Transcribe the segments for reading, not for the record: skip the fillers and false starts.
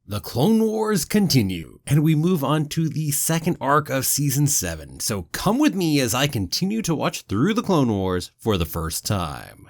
The Clone Wars continue, and we move on to the second arc of Season 7, so come with me as I continue to watch through the Clone Wars for the first time.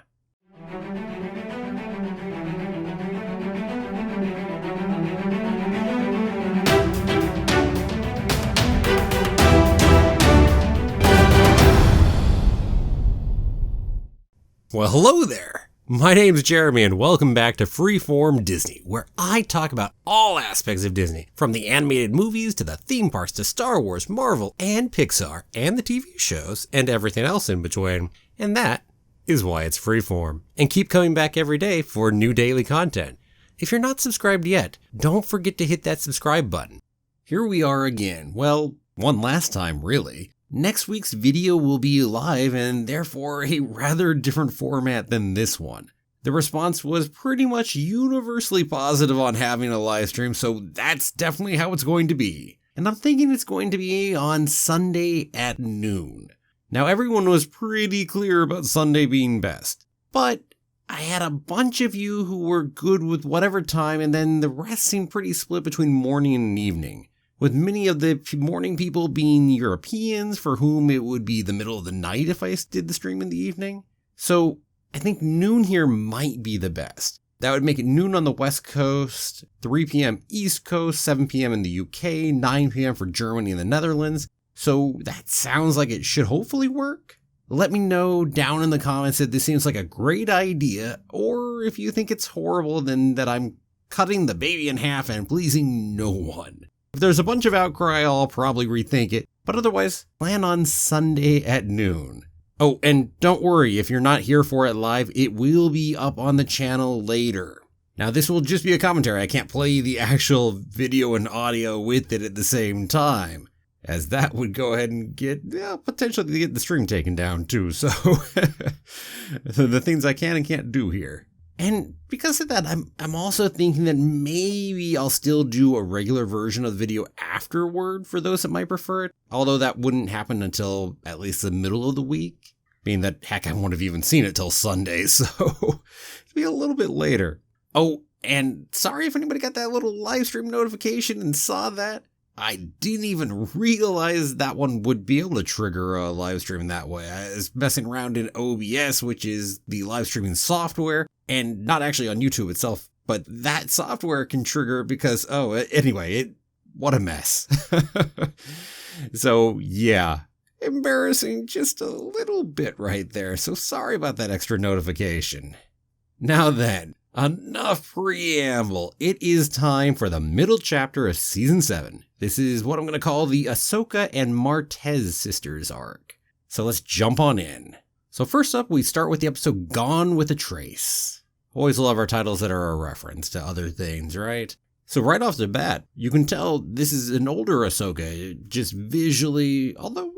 Well, hello there! My name's Jeremy and welcome back to Freeform Disney, where I talk about all aspects of Disney, from the animated movies to the theme parks to Star Wars, Marvel, and Pixar, and the TV shows, and everything else in between. And that is why it's Freeform. And keep coming back every day for new daily content. If you're not subscribed yet, don't forget to hit that subscribe button. Here we are again. Well, one last time, really. Next week's video will be live and therefore a rather different format than this one. The response was pretty much universally positive on having a live stream, so that's definitely how it's going to be. And I'm thinking it's going to be on Sunday at noon. Now everyone was pretty clear about Sunday being best, but I had a bunch of you who were good with whatever time, and then the rest seemed pretty split between morning and evening. With many of the morning people being Europeans, for whom it would be the middle of the night if I did the stream in the evening. So I think noon here might be the best. That would make it noon on the West Coast, 3 p.m. East Coast, 7 p.m. in the UK, 9 p.m. for Germany and the Netherlands. So that sounds like it should hopefully work. Let me know down in the comments if this seems like a great idea, or if you think it's horrible, then that I'm cutting the baby in half and pleasing no one. If there's a bunch of outcry, I'll probably rethink it, but otherwise, plan on Sunday at noon. Oh, and don't worry, if you're not here for it live, it will be up on the channel later. Now, this will just be a commentary. I can't play the actual video and audio with it at the same time, as that would go ahead and potentially get the stream taken down too, so the things I can and can't do here. And because of that, I'm also thinking that maybe I'll still do a regular version of the video afterward for those that might prefer it, although that wouldn't happen until at least the middle of the week, being that, heck, I wouldn't have even seen it till Sunday, so it'll be a little bit later. Oh, and sorry if anybody got that little live stream notification and saw that. I didn't even realize that one would be able to trigger a live stream that way. I was messing around in OBS, which is the live streaming software, and not actually on YouTube itself, but that software can trigger because, what a mess. So yeah, embarrassing just a little bit right there. So sorry about that extra notification. Now then, enough preamble. It is time for the middle chapter of Season 7. This is what I'm going to call the Ahsoka and Martez Sisters Arc. So let's jump on in. So first up, we start with the episode Gone with a Trace. Always love our titles that are a reference to other things, right? So right off the bat, you can tell this is an older Ahsoka, just visually, although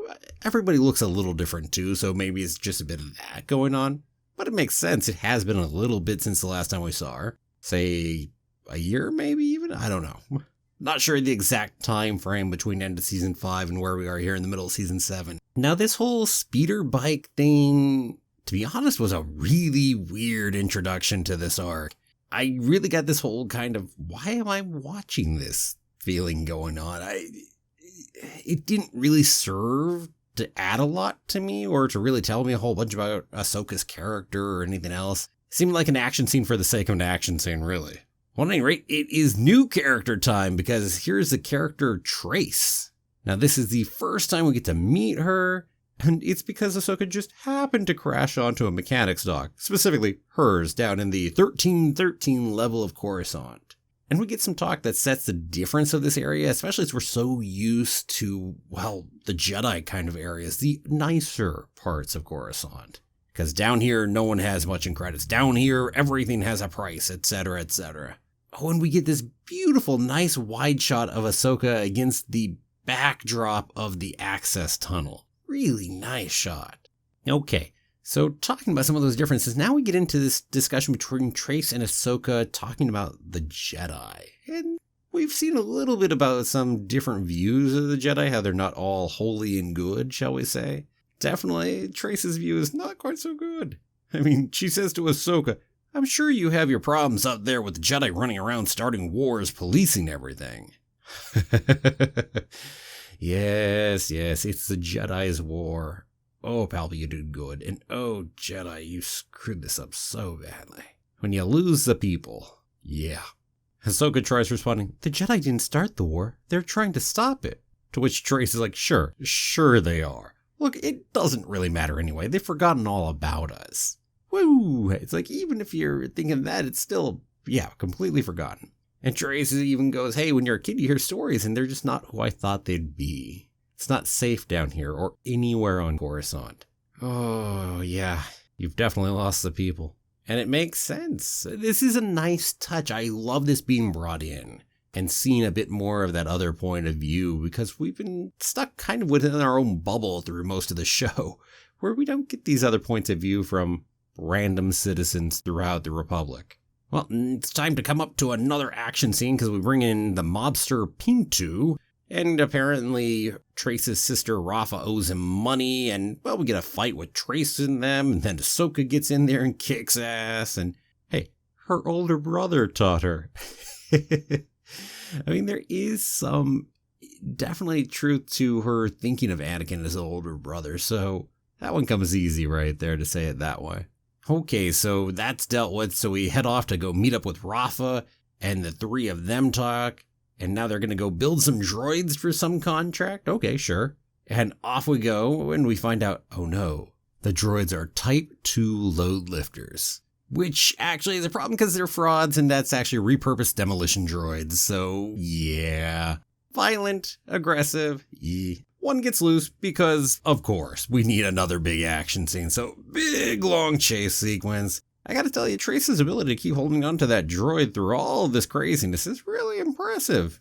everybody looks a little different too, so maybe it's just a bit of that going on. But it makes sense. It has been a little bit since the last time we saw her. Say a year, maybe even? I don't know. Not sure the exact time frame between end of Season 5 and where we are here in the middle of Season 7. Now, this whole speeder bike thing, to be honest, was a really weird introduction to this arc. I really got this whole kind of, why am I watching this feeling going on? It didn't really serve to add a lot to me or to really tell me a whole bunch about Ahsoka's character or anything else. It seemed like an action scene for the sake of an action scene, really. Well, at any rate, it is new character time because here's the character Trace. Now, this is the first time we get to meet her, and it's because Ahsoka just happened to crash onto a mechanic's dock, specifically hers, down in the 1313 level of Coruscant. And we get some talk that sets the difference of this area, especially as we're so used to, well, the Jedi kind of areas, the nicer parts of Coruscant. Because down here, no one has much in credits. Down here, everything has a price, etc., etc. Oh, and we get this beautiful, nice wide shot of Ahsoka against the backdrop of the access tunnel. Really nice shot. Okay, so talking about some of those differences, now we get into this discussion between Trace and Ahsoka talking about the Jedi. And we've seen a little bit about some different views of the Jedi, how they're not all holy and good, shall we say. Definitely, Trace's view is not quite so good. I mean, she says to Ahsoka, I'm sure you have your problems out there with the Jedi running around starting wars, policing everything. Yes, it's the Jedi's war. Oh, Palpy, you did good. And oh, Jedi, you screwed this up so badly. When you lose the people, yeah. Ahsoka tries responding, the Jedi didn't start the war. They're trying to stop it. To which Trace is like, sure they are. Look, it doesn't really matter anyway. They've forgotten all about us. Woo! It's like, even if you're thinking that, it's still, completely forgotten. And Trace even goes, hey, when you're a kid, you hear stories, and they're just not who I thought they'd be. It's not safe down here or anywhere on Coruscant. Oh, yeah, you've definitely lost the people. And it makes sense. This is a nice touch. I love this being brought in and seeing a bit more of that other point of view, because we've been stuck kind of within our own bubble through most of the show, where we don't get these other points of view from random citizens throughout the Republic. Well, it's time to come up to another action scene because we bring in the mobster Pintu, and apparently Trace's sister Rafa owes him money, and, well, we get a fight with Trace and them, and then Ahsoka gets in there and kicks ass, and, hey, her older brother taught her. I mean, there is some definitely truth to her thinking of Anakin as an older brother, so that one comes easy right there to say it that way. Okay, so that's dealt with, so we head off to go meet up with Rafa, and the three of them talk, and now they're going to go build some droids for some contract? Okay, sure. And off we go, and we find out, oh no, the droids are Type 2 load lifters. Which actually is a problem because they're frauds, and that's actually repurposed demolition droids, so yeah. Violent, aggressive, One gets loose because, of course, we need another big action scene, so big long chase sequence. I gotta tell you, Trace's ability to keep holding on to that droid through all of this craziness is really impressive.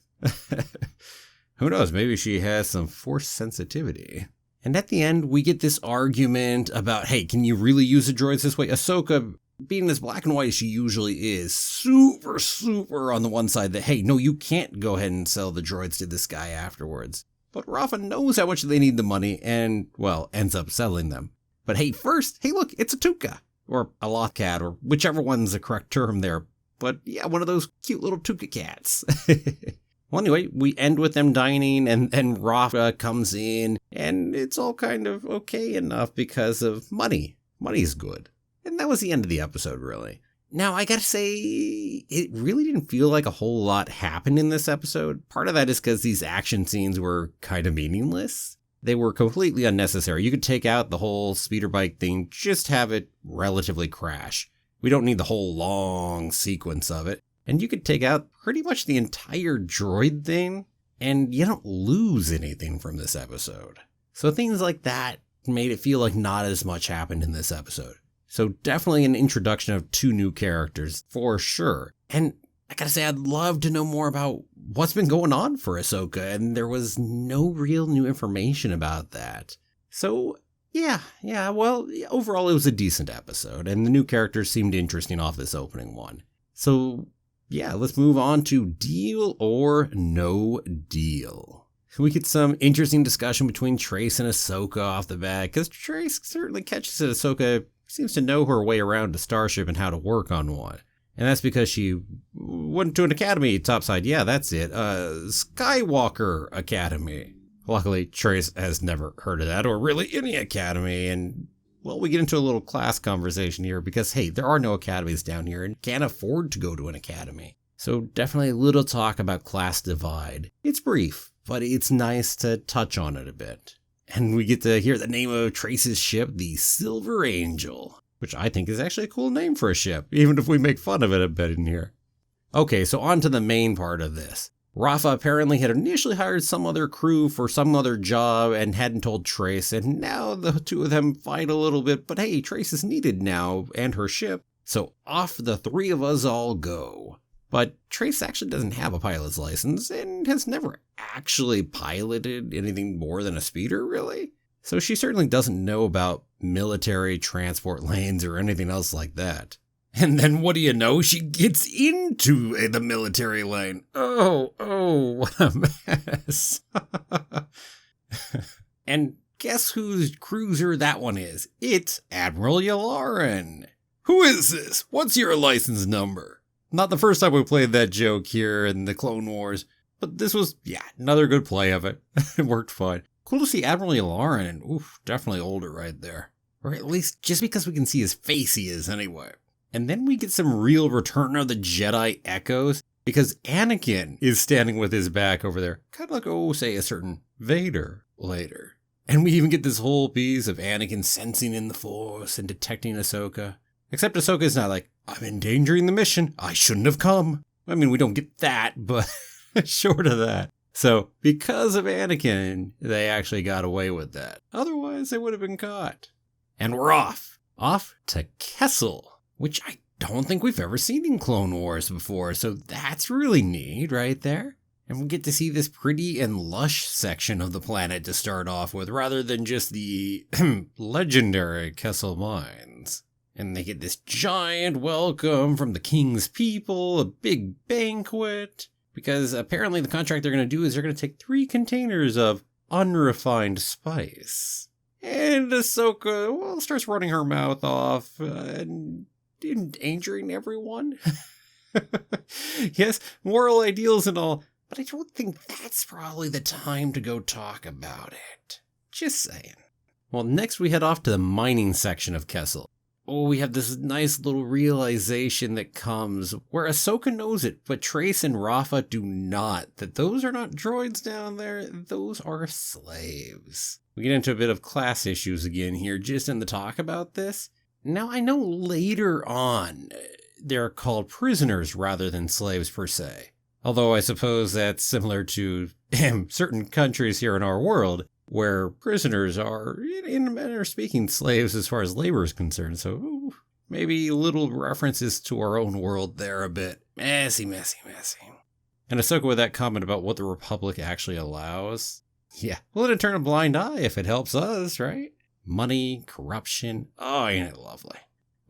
Who knows, maybe she has some force sensitivity. And at the end, we get this argument about, hey, can you really use the droids this way? Ahsoka, being as black and white as she usually is, super on the one side that, hey, no, you can't go ahead and sell the droids to this guy afterwards. But Rafa knows how much they need the money and, well, ends up selling them. But hey, first, hey, look, it's a Tuca, or a Lothcat, or whichever one's the correct term there. But yeah, one of those cute little Tuca cats. Well, anyway, we end with them dining, and then Rafa comes in, and it's all kind of okay enough because of money. Money's good. And that was the end of the episode, really. Now, I gotta say, it really didn't feel like a whole lot happened in this episode. Part of that is because these action scenes were kind of meaningless. They were completely unnecessary. You could take out the whole speeder bike thing, just have it relatively crash. We don't need the whole long sequence of it. And you could take out pretty much the entire droid thing, and you don't lose anything from this episode. So things like that made it feel like not as much happened in this episode. So definitely an introduction of two new characters, for sure. And I gotta say, I'd love to know more about what's been going on for Ahsoka, and there was no real new information about that. So, yeah, well, overall it was a decent episode, and the new characters seemed interesting off this opening one. So, yeah, let's move on to Deal or No Deal. We get some interesting discussion between Trace and Ahsoka off the bat, because Trace certainly catches that Ahsoka seems to know her way around a starship and how to work on one. And that's because she went to an academy topside. Yeah, that's it. Skywalker Academy. Luckily, Trace has never heard of that, or really any academy. And, well, we get into a little class conversation here because, hey, there are no academies down here and can't afford to go to an academy. So definitely a little talk about class divide. It's brief, but it's nice to touch on it a bit. And we get to hear the name of Trace's ship, the Silver Angel, which I think is actually a cool name for a ship, even if we make fun of it a bit in here. Okay, so on to the main part of this. Rafa apparently had initially hired some other crew for some other job and hadn't told Trace, and now the two of them fight a little bit, but hey, Trace is needed now, and her ship, so off the three of us all go. But Trace actually doesn't have a pilot's license and has never actually piloted anything more than a speeder, really. So she certainly doesn't know about military transport lanes or anything else like that. And then what do you know? She gets into the military lane. Oh, what a mess. And guess whose cruiser that one is? It's Admiral Yularen, Who is this? What's your license number? Not the first time we played that joke here in the Clone Wars, but this was, another good play of it. It worked fine. Cool to see Admiral Yularen, and definitely older right there. Or at least just because we can see his face he is anyway. And then we get some real Return of the Jedi echoes, because Anakin is standing with his back over there, kind of like, say, a certain Vader later. And we even get this whole piece of Anakin sensing in the Force and detecting Ahsoka. Except Ahsoka's not like, I'm endangering the mission, I shouldn't have come. I mean, we don't get that, but short of that. So, because of Anakin, they actually got away with that. Otherwise, they would have been caught. And we're off. Off to Kessel, which I don't think we've ever seen in Clone Wars before, so that's really neat right there. And we get to see this pretty and lush section of the planet to start off with, rather than just the legendary Kessel Mines. And they get this giant welcome from the king's people, a big banquet, because apparently the contract they're going to do is they're going to take 3 containers of unrefined spice. And Ahsoka, starts running her mouth off and endangering everyone. Yes, moral ideals and all, but I don't think that's probably the time to go talk about it. Just saying. Well, next we head off to the mining section of Kessel. We have this nice little realization that comes where Ahsoka knows it, but Trace and Rafa do not. That those are not droids down there, those are slaves. We get into a bit of class issues again here, just in the talk about this. Now, I know later on, they're called prisoners rather than slaves per se. Although I suppose that's similar to certain countries here in our world, where prisoners are, in a manner of speaking, slaves as far as labor is concerned. So maybe little references to our own world there a bit. Messy. And Ahsoka with that comment about what the Republic actually allows. Yeah, we'll turn a blind eye if it helps us, right? Money, corruption. Oh, ain't it lovely?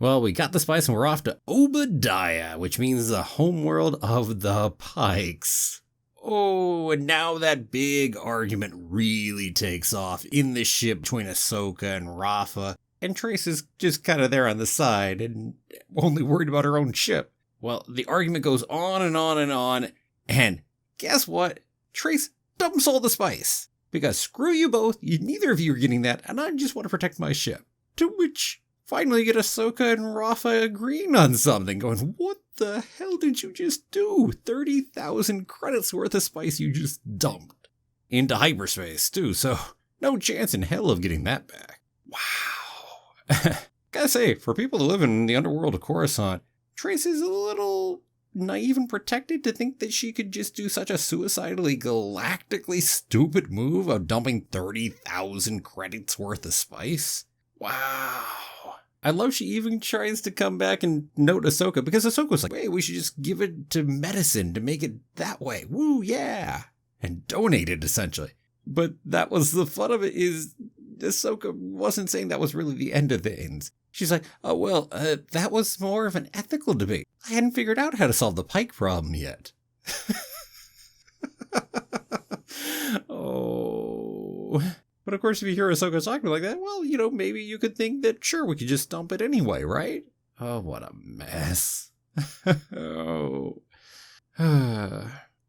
Well, we got the spice and we're off to Obadiah, which means the homeworld of the Pikes. Oh, and now that big argument really takes off in the ship between Ahsoka and Rafa, and Trace is just kind of there on the side and only worried about her own ship. Well, the argument goes on and on and on, and guess what? Trace dumps all the spice. Because screw you both, neither of you are getting that, and I just want to protect my ship. To which, finally you get Ahsoka and Rafa agreeing on something, going, what the hell did you just do? 30,000 credits worth of spice you just dumped. Into hyperspace, too, so no chance in hell of getting that back. Wow. Gotta say, for people who live in the underworld of Coruscant, Trace is a little naive and protected to think that she could just do such a suicidally galactically stupid move of dumping 30,000 credits worth of spice. Wow. I love she even tries to come back and note Ahsoka, because Ahsoka's like, hey, we should just give it to medicine to make it that way. Woo, yeah. And donate it, essentially. But that was the fun of it, is Ahsoka wasn't saying that was really the end of things. She's like, that was more of an ethical debate. I hadn't figured out how to solve the Pike problem yet. Oh. But of course, if you hear Ahsoka talking like that, well, maybe you could think that, sure, we could just dump it anyway, right? Oh, what a mess. Oh.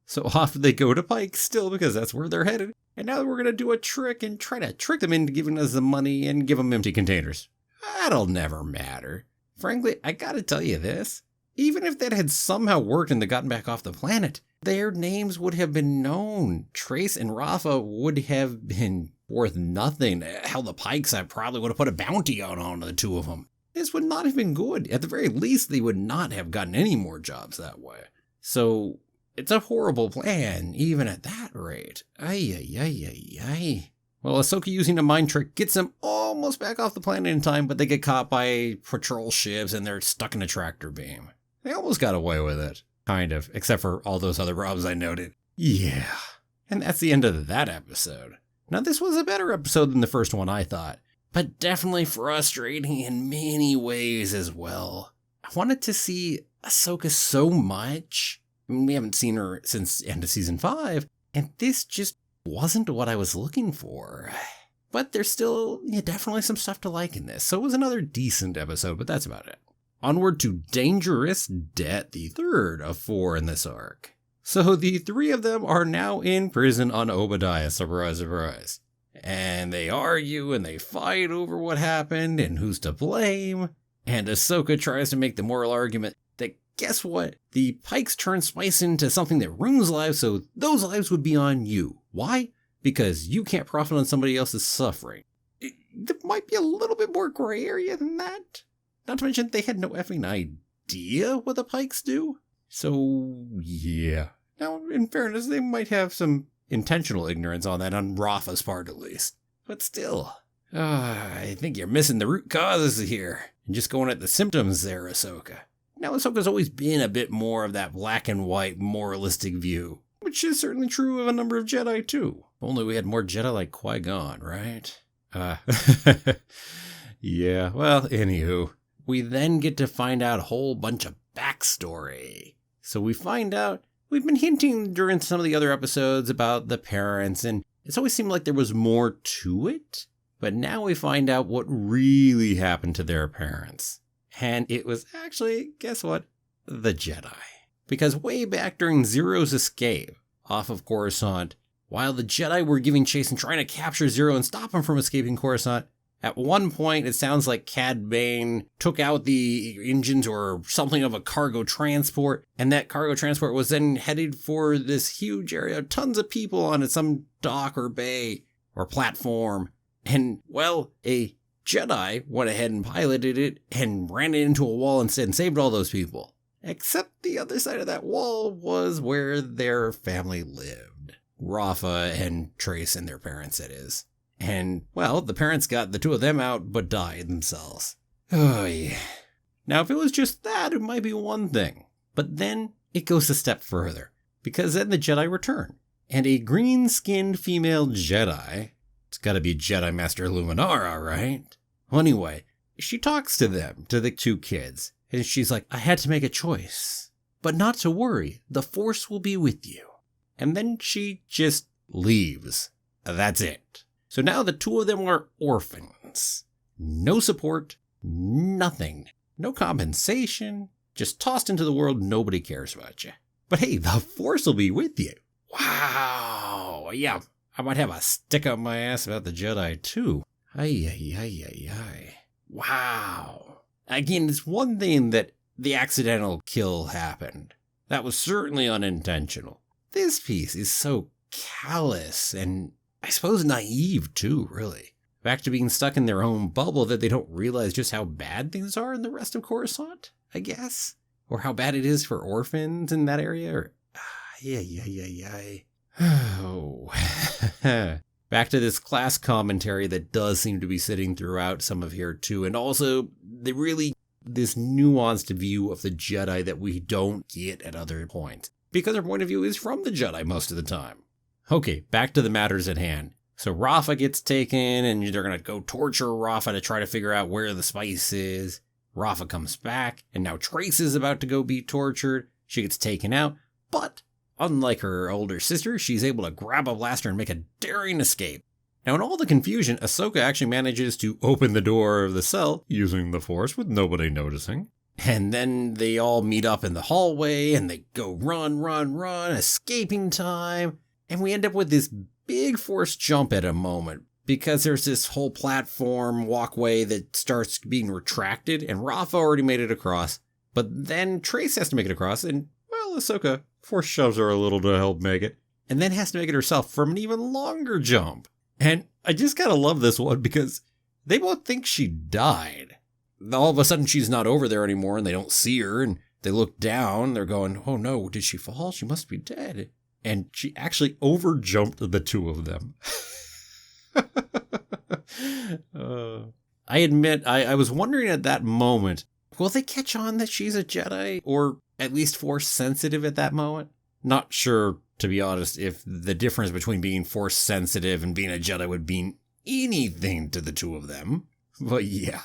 So off they go to Pike still, because that's where they're headed. And now we're going to do a trick and try to trick them into giving us the money and give them empty containers. That'll never matter. Frankly, I gotta tell you this. Even if that had somehow worked and they gotten back off the planet, their names would have been known. Trace and Rafa would have been worth nothing. Hell, the Pikes, I probably would have put a bounty out on the two of them. This would not have been good. At the very least, they would not have gotten any more jobs that way. So, it's a horrible plan, even at that rate. Ay. Well, Ahsoka using a mind trick gets them almost back off the planet in time, but they get caught by patrol ships and they're stuck in a tractor beam. They almost got away with it. Kind of, except for all those other problems I noted. Yeah. And that's the end of that episode. Now, this was a better episode than the first one, I thought, but definitely frustrating in many ways as well. I wanted to see Ahsoka so much. I mean, we haven't seen her since the end of season 5, and this just wasn't what I was looking for. But there's still definitely some stuff to like in this, so it was another decent episode, but that's about it. Onward to Dangerous Debt, the third of 4 in this arc. So the 3 of them are now in prison on Obadiah, surprise, surprise. And they argue and they fight over what happened and who's to blame. And Ahsoka tries to make the moral argument that, guess what? The Pikes turn spice into something that ruins lives, so those lives would be on you. Why? Because you can't profit on somebody else's suffering. There might be a little bit more gray area than that. Not to mention they had no effing idea what the Pikes do. So, yeah. Now, in fairness, they might have some intentional ignorance on that, on Rafa's part at least. But still, I think you're missing the root causes here, and just going at the symptoms there, Ahsoka. Now, Ahsoka's always been a bit more of that black and white moralistic view, which is certainly true of a number of Jedi too. Only we had more Jedi like Qui-Gon, right? Yeah, well, anywho. We then get to find out a whole bunch of backstory. So we find out, we've been hinting during some of the other episodes about the parents, and it's always seemed like there was more to it. But now we find out what really happened to their parents. And it was actually, guess what? The Jedi. Because way back during Zero's escape off of Coruscant, while the Jedi were giving chase and trying to capture Zero and stop him from escaping Coruscant, at one point it sounds like Cad Bane took out the engines or something of a cargo transport, and that cargo transport was then headed for this huge area, tons of people on it, some dock or bay or platform. And, well, a Jedi went ahead and piloted it and ran it into a wall instead and saved all those people. Except the other side of that wall was where their family lived. Rafa and Trace and their parents, that is. And, well, the parents got the 2 of them out but died themselves. Oh, yeah. Now, if it was just that, it might be one thing. But then it goes a step further. Because then the Jedi return. And a green-skinned female Jedi, it's gotta be Jedi Master Luminara, right? Well, anyway, she talks to them, to the 2 kids. And she's like, I had to make a choice. But not to worry, the Force will be with you. And then she just leaves. That's it. So now the 2 of them are orphans. No support, nothing. No compensation. Just tossed into the world, nobody cares about you. But hey, the Force will be with you. Wow. Yeah, I might have a stick up my ass about the Jedi too. Ay. Wow. Again, it's one thing that the accidental kill happened. That was certainly unintentional. This piece is so callous and I suppose naive too, really. Back to being stuck in their own bubble that they don't realize just how bad things are in the rest of Coruscant, I guess? Or how bad it is for orphans in that area, or... Oh. Back to this class commentary that does seem to be sitting throughout some of here too, and also this nuanced view of the Jedi that we don't get at other points. Because our point of view is from the Jedi most of the time. Okay, back to the matters at hand. So Rafa gets taken, and they're going to go torture Rafa to try to figure out where the spice is. Rafa comes back, and now Trace is about to go be tortured. She gets taken out, but unlike her older sister, she's able to grab a blaster and make a daring escape. Now in all the confusion, Ahsoka actually manages to open the door of the cell using the Force with nobody noticing. And then they all meet up in the hallway, and they go run, escaping time. And we end up with this big Force jump at a moment, because there's this whole platform walkway that starts being retracted, and Rafa already made it across. But then Trace has to make it across, and, well, Ahsoka Force shoves her a little to help make it, and then has to make it herself from an even longer jump. And I just gotta love this one, because they both think she died. All of a sudden she's not over there anymore, and they don't see her, and they look down, they're going, oh no, did she fall? She must be dead. And she actually overjumped the 2 of them. I admit, I was wondering at that moment, will they catch on that she's a Jedi? Or at least Force sensitive at that moment? Not sure, to be honest, if the difference between being Force sensitive and being a Jedi would mean anything to the 2 of them. But yeah.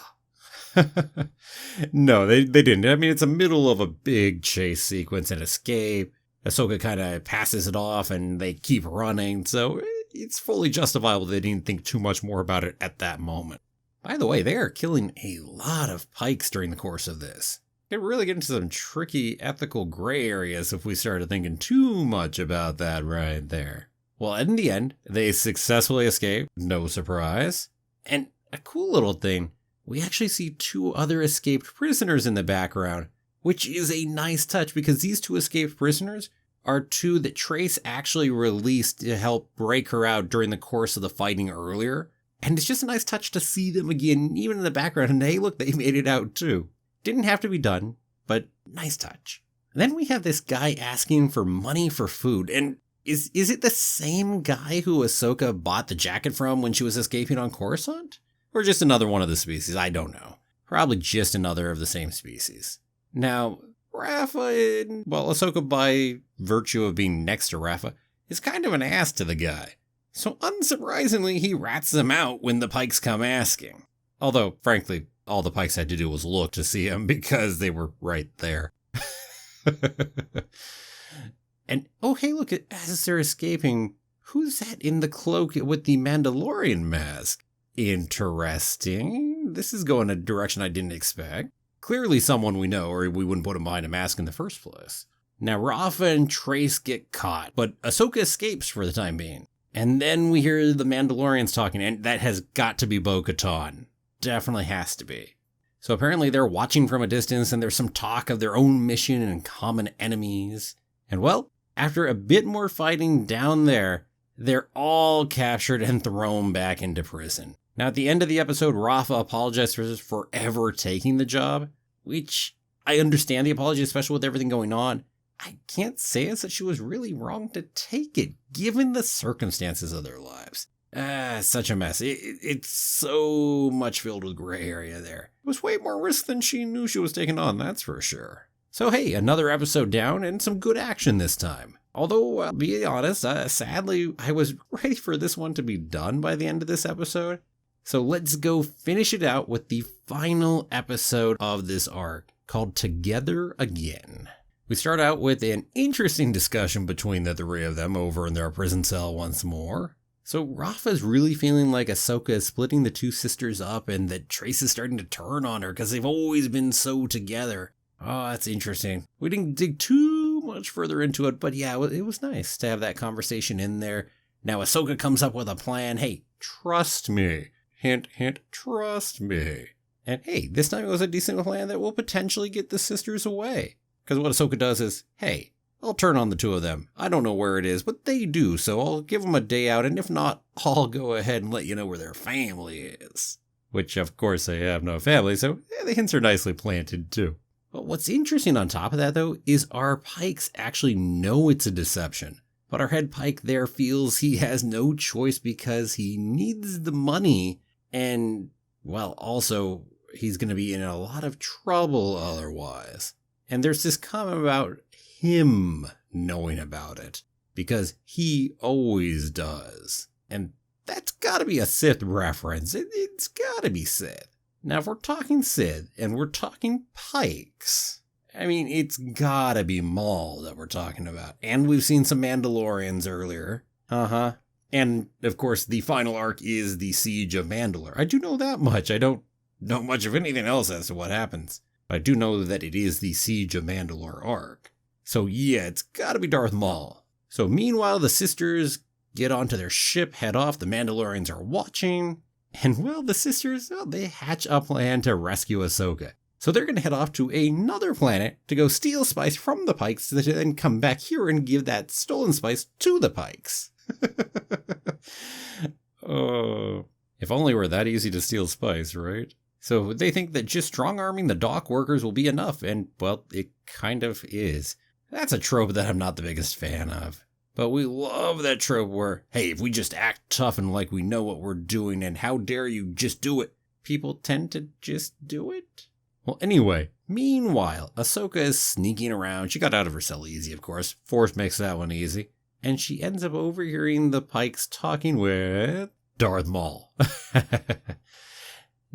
No, they didn't. I mean, it's the middle of a big chase sequence and escape. Ahsoka kind of passes it off and they keep running, so it's fully justifiable they didn't think too much more about it at that moment. By the way, they are killing a lot of Pikes during the course of this. Could really get into some tricky ethical gray areas if we started thinking too much about that right there. Well, in the end, they successfully escape, no surprise. And a cool little thing, we actually see 2 other escaped prisoners in the background, which is a nice touch because these 2 escaped prisoners are 2 that Trace actually released to help break her out during the course of the fighting earlier. And it's just a nice touch to see them again, even in the background, and hey, look, they made it out too. Didn't have to be done, but nice touch. And then we have this guy asking for money for food, and is it the same guy who Ahsoka bought the jacket from when she was escaping on Coruscant? Or just another one of the species? I don't know. Probably just another of the same species. Now, Rafa, Ahsoka by virtue of being next to Rafa, is kind of an ass to the guy. So unsurprisingly, he rats them out when the Pikes come asking. Although, frankly, all the Pikes had to do was look to see him because they were right there. And, oh hey, look, as they're escaping, who's that in the cloak with the Mandalorian mask? Interesting. This is going a direction I didn't expect. Clearly someone we know, or we wouldn't put him behind a mask in the first place. Now, Rafa and Trace get caught, but Ahsoka escapes for the time being. And then we hear the Mandalorians talking, and that has got to be Bo-Katan. Definitely has to be. So apparently they're watching from a distance, and there's some talk of their own mission and common enemies. And well, after a bit more fighting down there, they're all captured and thrown back into prison. Now, at the end of the episode, Rafa apologized for forever taking the job, which I understand the apology, especially with everything going on. I can't say that she was really wrong to take it, given the circumstances of their lives. Such a mess. It's so much filled with gray area there. It was way more risk than she knew she was taking on, that's for sure. So hey, another episode down and some good action this time. Although, I'll be honest, sadly, I was ready for this one to be done by the end of this episode. So let's go finish it out with the final episode of this arc, called Together Again. We start out with an interesting discussion between the 3 of them over in their prison cell once more. So Rafa's really feeling like Ahsoka is splitting the 2 sisters up and that Trace is starting to turn on her because they've always been so together. Oh, that's interesting. We didn't dig too much further into it, but yeah, it was nice to have that conversation in there. Now Ahsoka comes up with a plan. Hey, trust me. Hint, hint, trust me. And hey, this time it was a decent plan that will potentially get the sisters away. Because what Ahsoka does is, hey, I'll turn on the 2 of them. I don't know where it is, but they do, so I'll give them a day out, and if not, I'll go ahead and let you know where their family is. Which, of course, they have no family, so the hints are nicely planted, too. But what's interesting on top of that, though, is our Pikes actually know it's a deception. But our head Pike there feels he has no choice because he needs the money, and, well, also, he's going to be in a lot of trouble otherwise. And there's this comment about him knowing about it, because he always does. And that's gotta be a Sith reference. It's gotta be Sith. Now, if we're talking Sith and we're talking Pikes, I mean, it's gotta be Maul that we're talking about. And we've seen some Mandalorians earlier. And, of course, the final arc is the Siege of Mandalore. I do know that much. I don't know much of anything else as to what happens. But I do know that it is the Siege of Mandalore arc. So yeah, it's gotta be Darth Maul. So meanwhile, the sisters get onto their ship, head off. The Mandalorians are watching. And well, the sisters, they hatch a plan to rescue Ahsoka. So they're going to head off to another planet to go steal spice from the Pikes to then come back here and give that stolen spice to the Pikes. Oh, if only it were that easy to steal spice, right? So they think that just strong-arming the dock workers will be enough, and, well, it kind of is. That's a trope that I'm not the biggest fan of. But we love that trope where, hey, if we just act tough and like we know what we're doing, and how dare you just do it, people tend to just do it. Well, anyway, meanwhile, Ahsoka is sneaking around. She got out of her cell easy, of course. Force makes that one easy. And she ends up overhearing the Pikes talking with Darth Maul.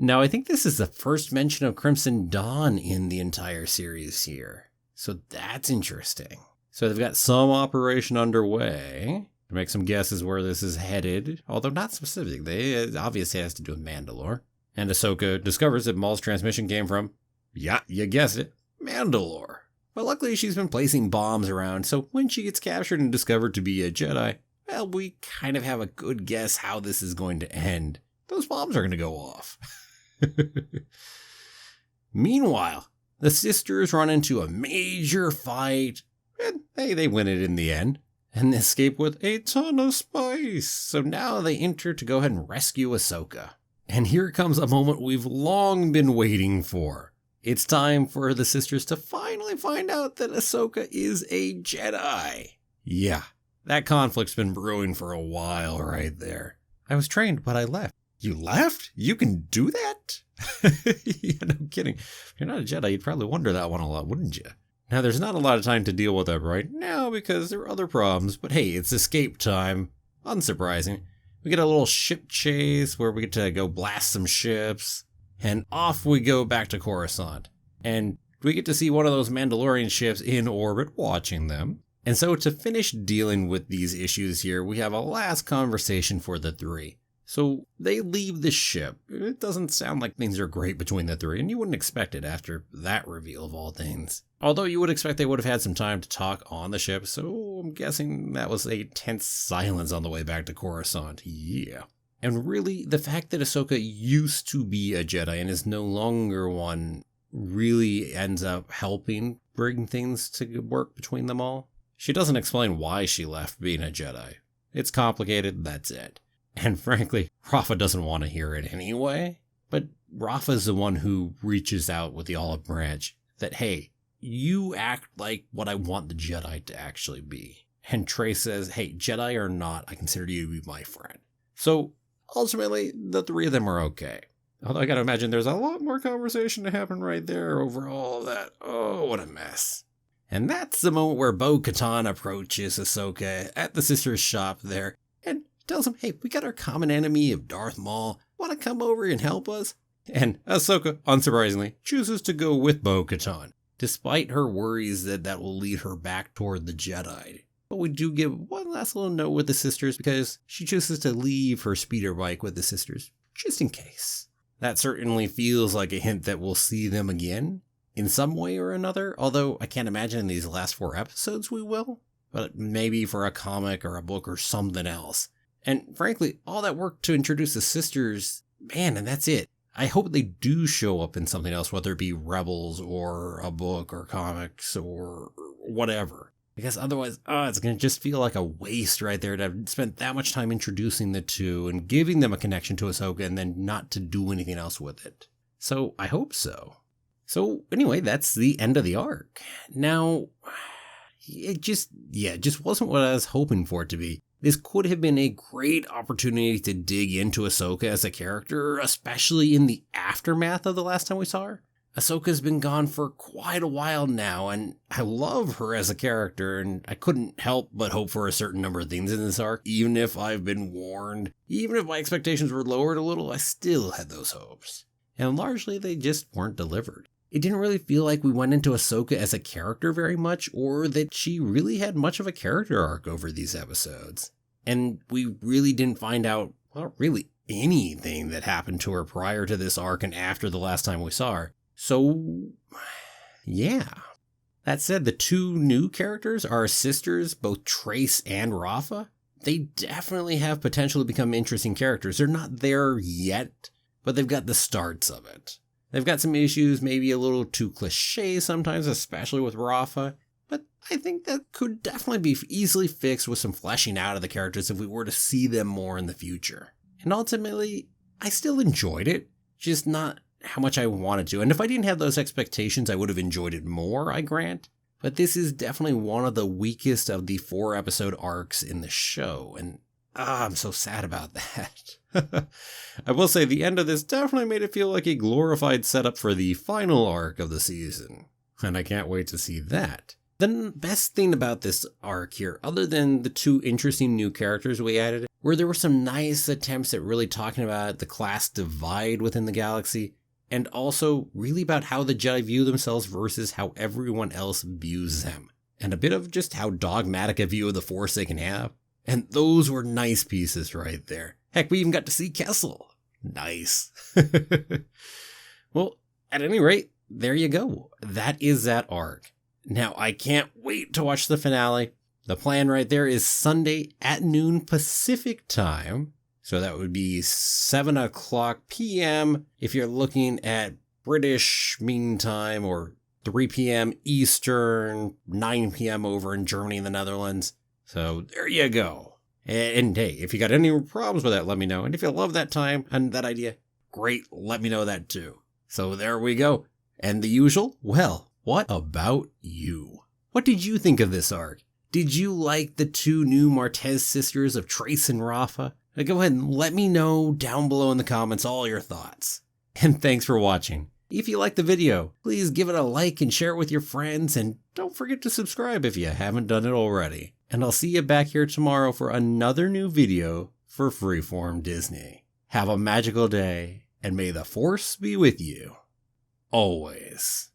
Now, I think this is the first mention of Crimson Dawn in the entire series here. So that's interesting. So they've got some operation underway to make some guesses where this is headed, although not specific. It obviously has to do with Mandalore. And Ahsoka discovers that Maul's transmission came from, yeah, you guessed it, Mandalore. But luckily she's been placing bombs around, so when she gets captured and discovered to be a Jedi, well, we kind of have a good guess how this is going to end. Those bombs are going to go off. Meanwhile, the sisters run into a major fight, and hey, they win it in the end, and escape with a ton of spice. So now they enter to go ahead and rescue Ahsoka. And here comes a moment we've long been waiting for. It's time for the sisters to finally find out that Ahsoka is a Jedi. Yeah, that conflict's been brewing for a while right there. I was trained, but I left. You left? You can do that? Yeah, no kidding. If you're not a Jedi, you'd probably wonder that one a lot, wouldn't you? Now, there's not a lot of time to deal with that right now because there are other problems, but hey, it's escape time. Unsurprising. We get a little ship chase where we get to go blast some ships, and off we go back to Coruscant. And we get to see one of those Mandalorian ships in orbit watching them. And so to finish dealing with these issues here, we have a last conversation for the three. So they leave the ship. It doesn't sound like things are great between the three, and you wouldn't expect it after that reveal of all things. Although you would expect they would have had some time to talk on the ship, so I'm guessing that was a tense silence on the way back to Coruscant. Yeah. And really, the fact that Ahsoka used to be a Jedi and is no longer one really ends up helping bring things to work between them all. She doesn't explain why she left being a Jedi. It's complicated, that's it. And frankly, Rafa doesn't want to hear it anyway. But Rafa's the one who reaches out with the olive branch that, hey, you act like what I want the Jedi to actually be. And Trey says, hey, Jedi or not, I consider you to be my friend. So ultimately, the three of them are okay. Although I gotta imagine there's a lot more conversation to happen right there over all of that. Oh, what a mess. And that's the moment where Bo-Katan approaches Ahsoka at the sisters' shop there and tells him, hey, we got our common enemy of Darth Maul. Want to come over and help us? And Ahsoka, unsurprisingly, chooses to go with Bo-Katan, despite her worries that that will lead her back toward the Jedi. But we do give one last little note with the sisters because she chooses to leave her speeder bike with the sisters, just in case. That certainly feels like a hint that we'll see them again, in some way or another, although I can't imagine in these last 4 episodes we will. But maybe for a comic or a book or something else. And frankly, all that work to introduce the sisters, man, and that's it. I hope they do show up in something else, whether it be Rebels or a book or comics or whatever. Because otherwise, it's going to just feel like a waste right there to have spent that much time introducing the two and giving them a connection to Ahsoka and then not to do anything else with it. So I hope so. So anyway, that's the end of the arc. Now, it just wasn't what I was hoping for it to be. This could have been a great opportunity to dig into Ahsoka as a character, especially in the aftermath of the last time we saw her. Ahsoka's been gone for quite a while now, and I love her as a character, and I couldn't help but hope for a certain number of things in this arc, even if I've been warned. Even if my expectations were lowered a little, I still had those hopes. And largely, they just weren't delivered. It didn't really feel like we went into Ahsoka as a character very much, or that she really had much of a character arc over these episodes. And we really didn't find out, well, really anything that happened to her prior to this arc and after the last time we saw her. So, yeah. That said, the 2 new characters, our sisters, both Trace and Rafa, they definitely have potential to become interesting characters. They're not there yet, but they've got the starts of it. They've got some issues, maybe a little too cliche sometimes, especially with Rafa, but I think that could definitely be easily fixed with some fleshing out of the characters if we were to see them more in the future. And ultimately, I still enjoyed it, just not how much I wanted to. And if I didn't have those expectations, I would have enjoyed it more, I grant. But this is definitely one of the weakest of the 4-episode arcs in the show, and I'm so sad about that. I will say the end of this definitely made it feel like a glorified setup for the final arc of the season, and I can't wait to see that. The best thing about this arc here, other than the 2 interesting new characters we added, where there were some nice attempts at really talking about the class divide within the galaxy, and also really about how the Jedi view themselves versus how everyone else views them, and a bit of just how dogmatic a view of the Force they can have. And those were nice pieces right there. Heck, we even got to see Kessel. Nice. Well, at any rate, there you go. That is that arc. Now, I can't wait to watch the finale. The plan right there is Sunday at noon Pacific time. So that would be 7 o'clock p.m. if you're looking at British Mean Time, or 3 p.m. Eastern, 9 p.m. over in Germany and the Netherlands. So there you go. And hey, if you got any problems with that, let me know. And if you love that time and that idea, great, let me know that too. So there we go. And the usual, well, what about you? What did you think of this arc? Did you like the two new Martez sisters of Trace and Rafa? Go ahead and let me know down below in the comments all your thoughts. And thanks for watching. If you liked the video, please give it a like and share it with your friends, and don't forget to subscribe if you haven't done it already. And I'll see you back here tomorrow for another new video for Freeform Disney. Have a magical day, and may the Force be with you always.